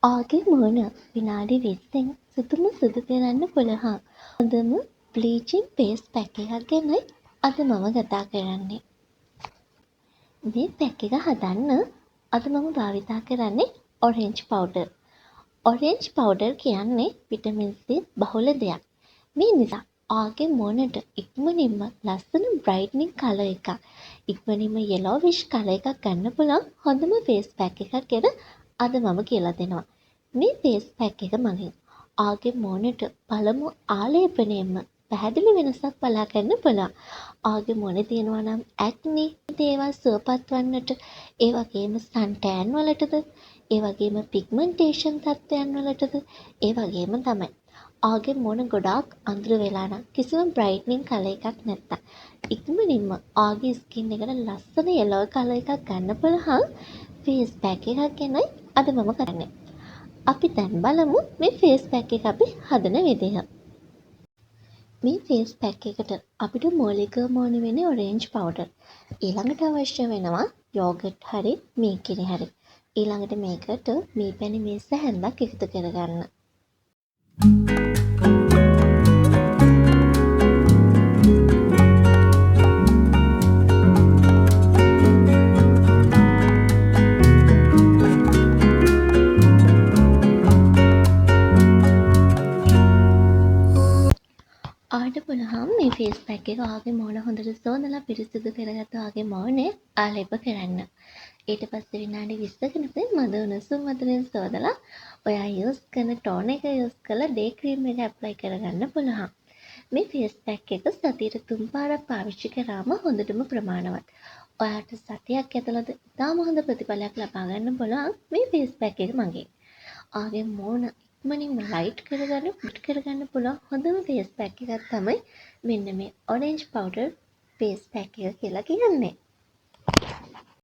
ආගේ මුහුණ විනාඩි 20න් සුදුම සුදු කරන්න පුළුවන් හොඳම බ්ලීචිං ෆේස් පැක් එකක් ගැනයි අද මම කතා කරන්නේ. මේ පැක් එක හදන්න අද මම භාවිතා කරන්නේ ඔරෙන්ජ් පවුඩර්. ඔරෙන්ජ් පවුඩර් කියන්නේ විටමින් C බහුල දෙයක්. මේ නිසා ආගේ මුහුණට ඉක්මනින්ම ලස්සන බ්‍රයිට්නින් කලර් එකක්, ඉක්මනින්ම යෙලෝවිෂ් කලර් එකක් ගන්න පුළුවන් හොඳම ෆේස් පැක් එකක් ගැන අද මම කියලා දෙනවා. මේ ෆේස් පැක් එක මගින් ආගේ මුහුණට පළමු ආලේපනයෙන්ම පැහැදිලි වෙනසක් බලා ගන්න පුළුවන්. ආගේ මුහුණේ තියෙනවා නම් ඇක්නි දේවල් සුවපත් වන්නට, ඒ වගේම සන් ටෑන් වලටද, ඒ වගේම පිග්මන්ටේෂන් තත්ත්වයන් වලටද, ඒ වගේම තමයි ආගේ මුහුණ ගොඩාක් අඳුර වෙලා නම් කිසිම බ්‍රයිට්නින් කලර් එකක් නැත්තම් ඉක්මනින්ම ආගේ ස්කින් එකට ලස්සන යෙලෝ කලර් එකක් ගන්න පුළුවන් ෆේස් පැක් එකක් ගැනයි අද මම කරන්නේ. අපි දැන් බලමු මේ ෆේස් පැක් එක අපි හදන විදිහ. මේ ෆේස් පැක් එකට අපිට මූලිකවම ඕන වෙන්නේ ඔරෙන්ජ් පවුඩර්. ඊළඟට අවශ්‍ය වෙනවා යෝගට් හරි මීකිරි හරි. ඊළඟට මේකට මී පැණි මේස හැන්දක් එකතු කරගන්න. ආට පුළුවන් මේ ෆේස් පැක් එක ආගේ මුහුණ හොඳට සෝදලා පිරිසිදු කරගත්ත ආගේ මුහුණේ ආලේප කරන්න. ඊට පස්සේ විනාඩි 20කකට මද උණුසුම් වතුරෙන් සෝදලා ඔයා යූස් කරන ටෝන එක යූස් කරලා ඩේ ක්‍රීම් එක ඇප්ලයි කරගන්න පුළුවන්. මේ ෆේස් පැක් එක සතියට 3 පාරක් පාවිච්චි කරාම හොඳටම ප්‍රමාණවත්. ඔයාට සතියක් ඇතුළත ඉතාම හොඳ ප්‍රතිඵලයක් ලබා ගන්න පුළුවන් මේ ෆේස් පැක් එක මගින්. ආගේ මුහුණ ඉක්මනින්ම ලයිට් කරගන්න පුළුවන් හොඳම ෆේස් පැක් එකක් තමයි මෙන්න මේ ඔරෙන්ජ් පවුඩර් ෆේස් පැක් එක කියලා කියන්නේ.